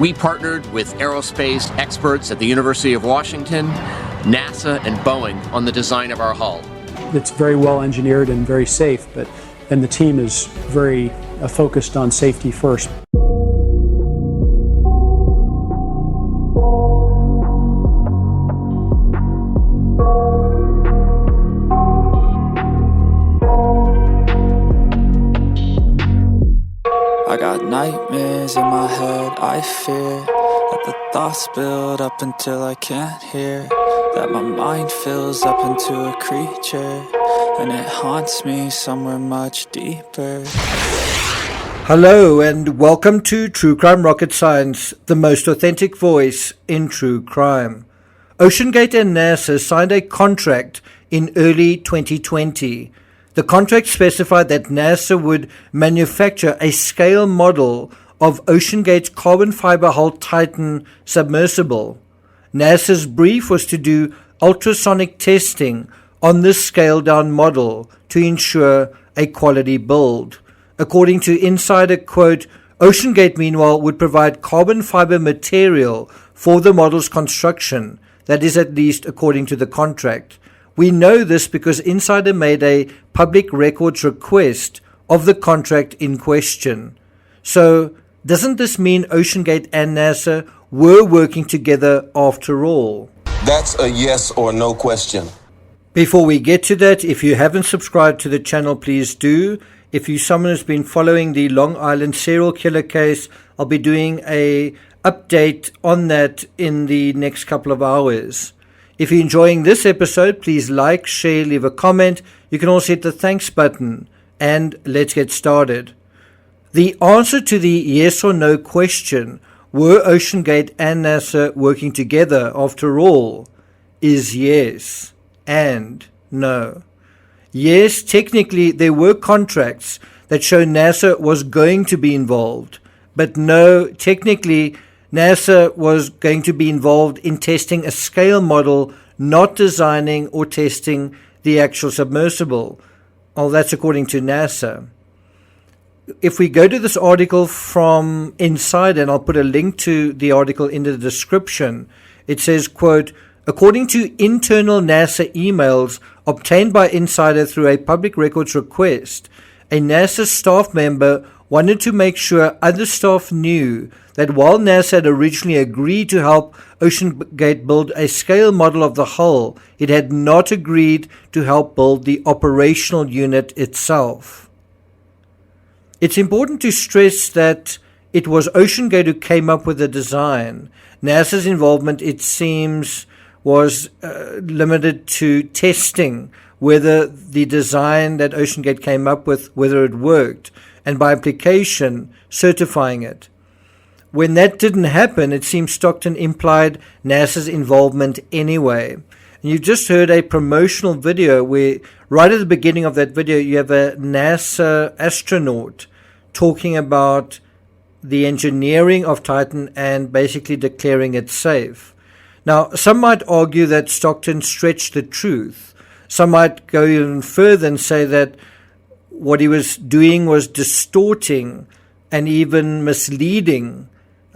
We partnered with aerospace experts at the University of Washington, NASA, and Boeing on the design of our hull. It's very well engineered and very safe, and the team is very focused on safety first. I got nightmares in my head, I fear that the thoughts build up until I can't hear, that my mind fills up into a creature, and it haunts me somewhere much deeper. Hello and welcome to True Crime Rocket Science, the most authentic voice in true crime. OceanGate and NASA signed a contract in early 2020. The contract specified that NASA would manufacture a scale model of OceanGate's carbon fiber hull Titan submersible. NASA's brief was to do ultrasonic testing on this scaled-down model to ensure a quality build. According to Insider, quote, OceanGate, meanwhile, would provide carbon fiber material for the model's construction. That is at least according to the contract. We know this because Insider made a public records request of the contract in question. So, doesn't this mean OceanGate and NASA were working together after all? That's a yes or no question. Before we get to that, if you haven't subscribed to the channel, please do. If you're someone who's been following the Long Island serial killer case, I'll be doing a update on that in the next couple of hours. If you're enjoying this episode, please like, share, leave a comment. You can also hit the thanks button. And let's get started. The answer to the yes or no question, were OceanGate and NASA working together after all, is yes and no. Yes, technically there were contracts that show NASA was going to be involved. But no, technically NASA was going to be involved in testing a scale model, not designing or testing the actual submersible. Oh, that's according to NASA. If we go to this article from Insider, and I'll put a link to the article in the description, it says, quote, according to internal NASA emails obtained by Insider through a public records request, a NASA staff member wanted to make sure other staff knew that while NASA had originally agreed to help OceanGate build a scale model of the hull, it had not agreed to help build the operational unit itself. It's important to stress that it was OceanGate who came up with the design. NASA's involvement, it seems, was limited to testing whether the design that OceanGate came up with, whether it worked, and by implication, certifying it. When that didn't happen, it seems Stockton implied NASA's involvement anyway. And you just heard a promotional video where, right at the beginning of that video, you have a NASA astronaut talking about the engineering of Titan and basically declaring it safe. Now, some might argue that Stockton stretched the truth. Some might go even further and say that what he was doing was distorting and even misleading,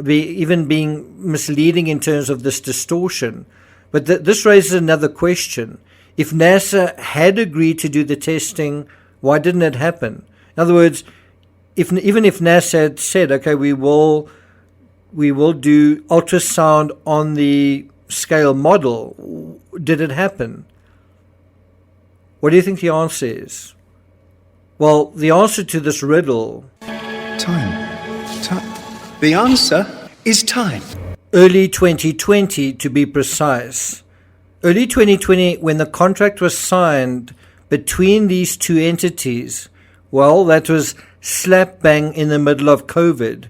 even being misleading in terms of this distortion. But this raises another question. If NASA had agreed to do the testing, why didn't it happen? In other words, even if NASA had said, okay, we will do ultrasound on the scale model, did it happen? What do you think the answer is? Well, the answer to this riddle... Time. The answer is time. Early 2020, to be precise. Early 2020, when the contract was signed between these two entities, well, that was slap bang in the middle of COVID.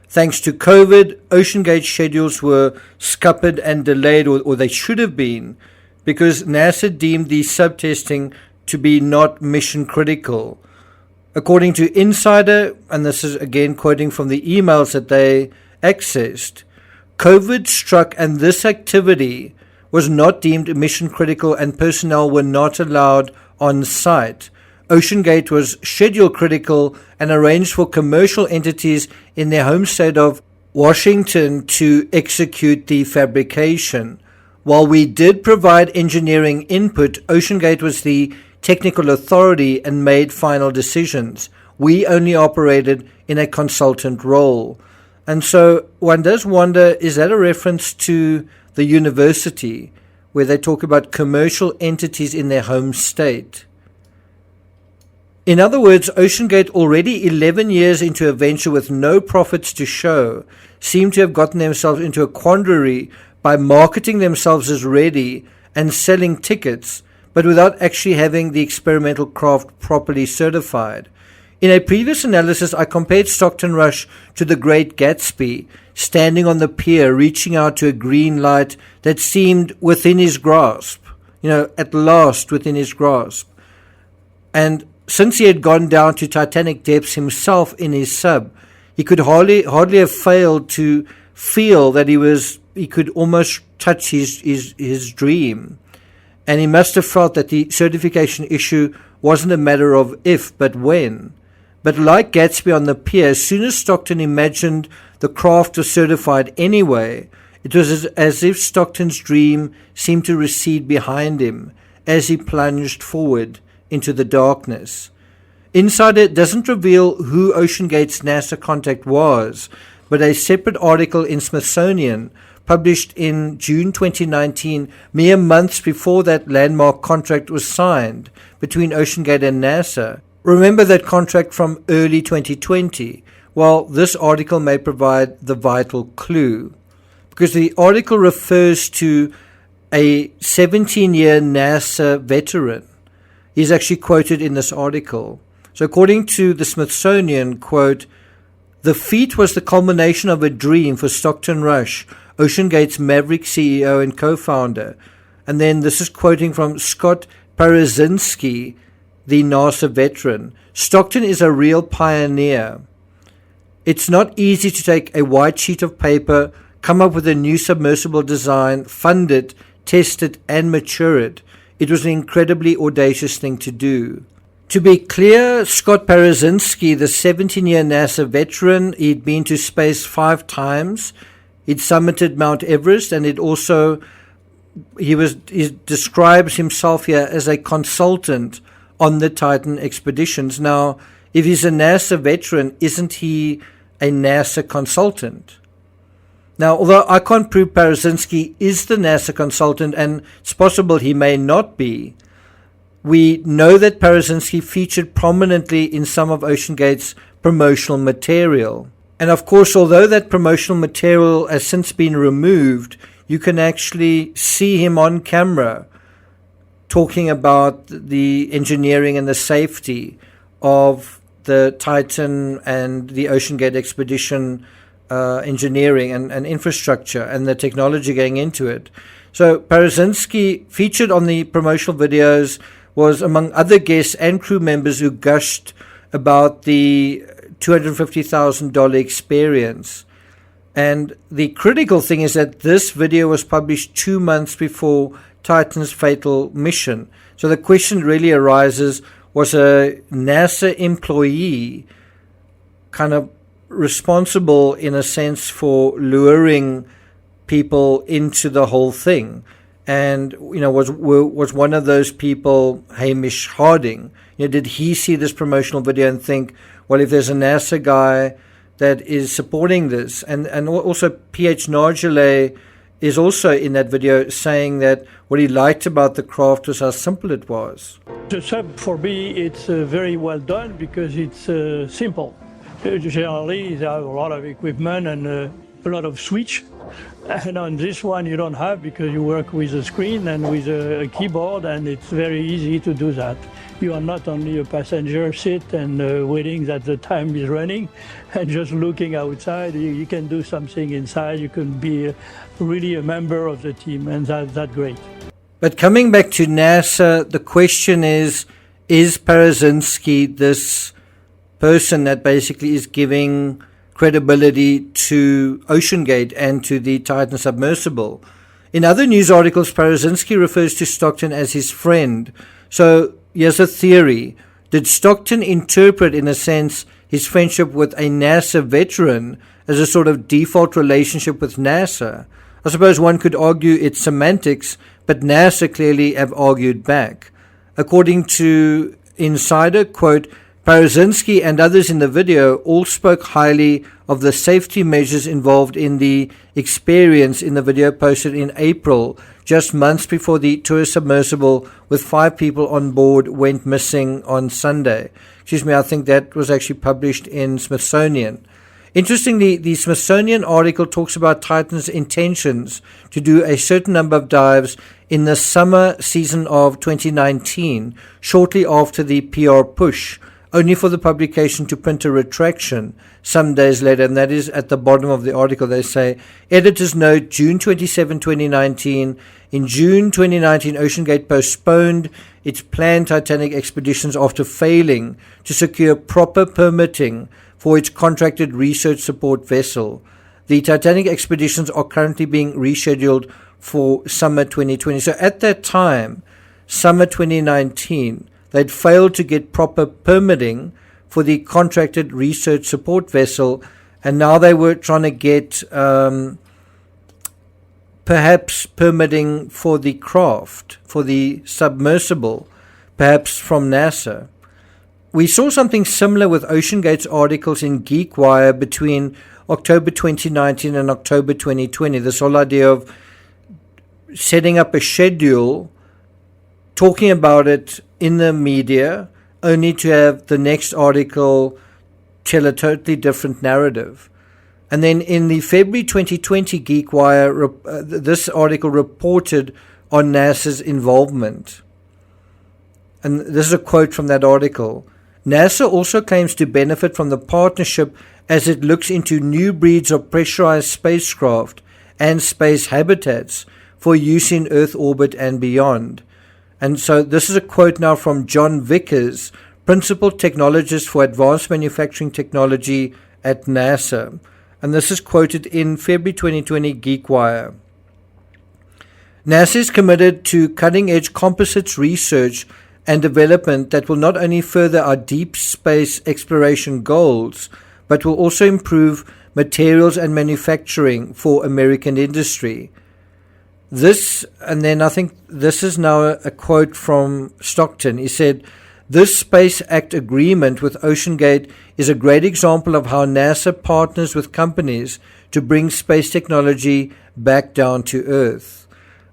Thanks to COVID, OceanGate schedules were scuppered and delayed, or they should have been, because NASA deemed the subtesting to be not mission critical. According to Insider, and this is again quoting from the emails that they accessed, COVID struck and this activity was not deemed mission critical and personnel were not allowed on site. OceanGate was schedule critical and arranged for commercial entities in their home state of Washington to execute the fabrication. While we did provide engineering input, OceanGate was the technical authority and made final decisions. We only operated in a consultant role. And so one does wonder, is that a reference to the university where they talk about commercial entities in their home state? In other words, OceanGate, already 11 years into a venture with no profits to show, seem to have gotten themselves into a quandary by marketing themselves as ready and selling tickets, but without actually having the experimental craft properly certified. In a previous analysis, I compared Stockton Rush to the Great Gatsby, standing on the pier, reaching out to a green light that seemed within his grasp, at last within his grasp. And since he had gone down to Titanic depths himself in his sub, he could hardly have failed to feel that he could almost touch his dream. And he must have felt that the certification issue wasn't a matter of if, but when. But like Gatsby on the pier, as soon as Stockton imagined the craft was certified anyway, it was as if Stockton's dream seemed to recede behind him as he plunged forward into the darkness. Insider doesn't reveal who OceanGate's NASA contact was, but a separate article in Smithsonian, published in June 2019, mere months before that landmark contract was signed between OceanGate and NASA. Remember that contract from early 2020? Well, this article may provide the vital clue, because the article refers to a 17-year NASA veteran. He's actually quoted in this article. So according to the Smithsonian, quote, "The feat was the culmination of a dream for Stockton Rush, OceanGate's maverick CEO and co-founder." And then this is quoting from Scott Parazinski, the NASA veteran. "Stockton is a real pioneer. It's not easy to take a white sheet of paper, come up with a new submersible design, fund it, test it, and mature it. It was an incredibly audacious thing to do." To be clear, Scott Parazinski, the 17-year NASA veteran, he'd been to space 5 times. He'd summited Mount Everest, and he describes himself here as a consultant on the Titan expeditions. Now, if he's a NASA veteran, isn't he a NASA consultant? Now, although I can't prove Parazinski is the NASA consultant, and it's possible he may not be, we know that Parazinski featured prominently in some of OceanGate's promotional material. And of course, although that promotional material has since been removed, you can actually see him on camera talking about the engineering and the safety of the Titan and the OceanGate expedition engineering and infrastructure and the technology going into it. So Parazinski, featured on the promotional videos, was among other guests and crew members who gushed about the $250,000 experience. And the critical thing is that this video was published 2 months before Titan's fatal mission. So the question really arises, was a NASA employee kind of responsible in a sense for luring people into the whole thing? And was one of those people Hamish Harding? Did he see this promotional video and think, well, if there's a NASA guy that is supporting this, and also PH Nargile is also in that video saying that what he liked about the craft was how simple it was. The sub, for me, it's very well done because it's simple. Generally, they have a lot of equipment and a lot of switch. And on this one, you don't have, because you work with a screen and with a keyboard, and it's very easy to do that. You are not only a passenger seat and waiting that the time is running and just looking outside. You can do something inside. You can be really a member of the team, and that's great. But coming back to NASA, the question is Parazinski this person that basically is giving credibility to OceanGate and to the Titan submersible? In other news articles, Parazinski refers to Stockton as his friend. So here's a theory. Did Stockton interpret, in a sense, his friendship with a NASA veteran as a sort of default relationship with NASA. I suppose one could argue it's semantics, but NASA clearly have argued back. According to Insider, quote, Parazinski and others in the video all spoke highly of the safety measures involved in the experience in the video posted in April, just months before the tourist submersible with 5 people on board went missing on Sunday. Excuse me, I think that was actually published in Smithsonian. Interestingly, the Smithsonian article talks about Titan's intentions to do a certain number of dives in the summer season of 2019, shortly after the PR push, only for the publication to print a retraction some days later, and that is at the bottom of the article. They say, editor's note, June 27, 2019. In June 2019, OceanGate postponed its planned Titanic expeditions after failing to secure proper permitting for its contracted research support vessel. The Titanic expeditions are currently being rescheduled for summer 2020. So at that time, summer 2019, they'd failed to get proper permitting for the contracted research support vessel, and now they were trying to get perhaps permitting for the craft, for the submersible, perhaps from NASA. We saw something similar with OceanGate's articles in GeekWire between October 2019 and October 2020. This whole idea of setting up a schedule, talking about it in the media, only to have the next article tell a totally different narrative. And then in the February 2020 GeekWire, this article reported on NASA's involvement. And this is a quote from that article. NASA also claims to benefit from the partnership as it looks into new breeds of pressurized spacecraft and space habitats for use in Earth orbit and beyond. And so this is a quote now from John Vickers, Principal Technologist for Advanced Manufacturing Technology at NASA. And this is quoted in February 2020 GeekWire. NASA is committed to cutting-edge composites research and development that will not only further our deep space exploration goals, but will also improve materials and manufacturing for American industry. This, and then I think this is now a quote from Stockton. He said, this Space Act agreement with OceanGate is a great example of how NASA partners with companies to bring space technology back down to Earth.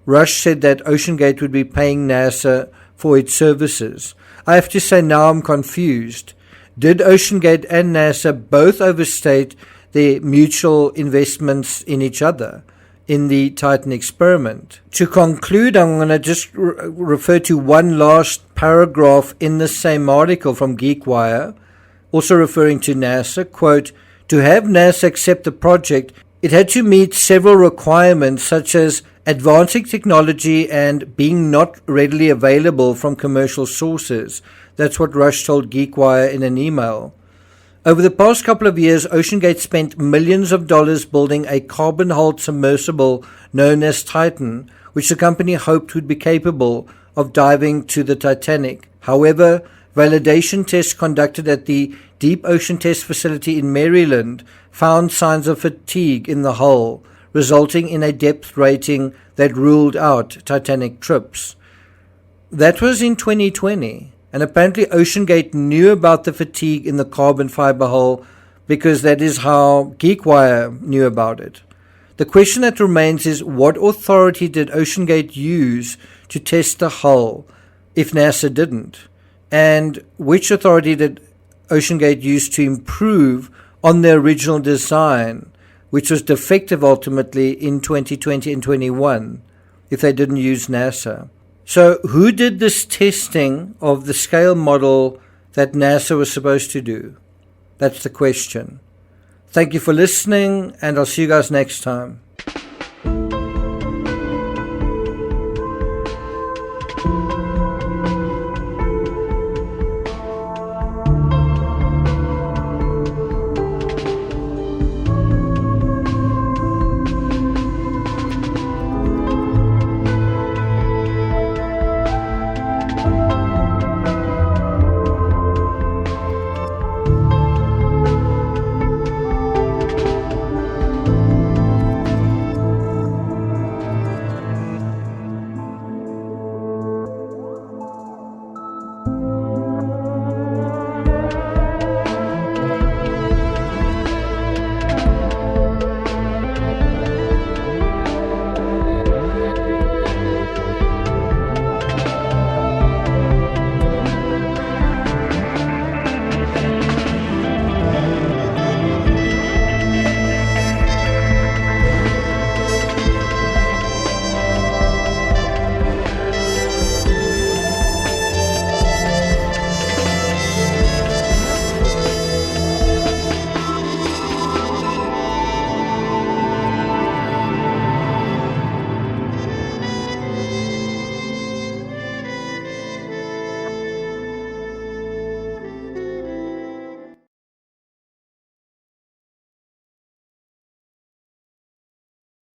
Rush said that OceanGate would be paying NASA for its services. I have to say now I'm confused. Did OceanGate and NASA both overstate their mutual investments in each other in the Titan experiment? To conclude, I'm going to just refer to one last paragraph in the same article from GeekWire, also referring to NASA. Quote, to have NASA accept the project, it had to meet several requirements such as advancing technology and being not readily available from commercial sources. That's what Rush told GeekWire in an email. Over the past couple of years, OceanGate spent millions of dollars building a carbon-hulled submersible known as Titan, which the company hoped would be capable of diving to the Titanic. However, validation tests conducted at the Deep Ocean Test Facility in Maryland found signs of fatigue in the hull, resulting in a depth rating that ruled out Titanic trips. That was in 2020, and apparently OceanGate knew about the fatigue in the carbon fiber hull because that is how GeekWire knew about it. The question that remains is, what authority did OceanGate use to test the hull if NASA didn't? And which authority did OceanGate use to improve on the original design, which was defective ultimately in 2020 and 21, if they didn't use NASA? So who did this testing of the scale model that NASA was supposed to do? That's the question. Thank you for listening, and I'll see you guys next time.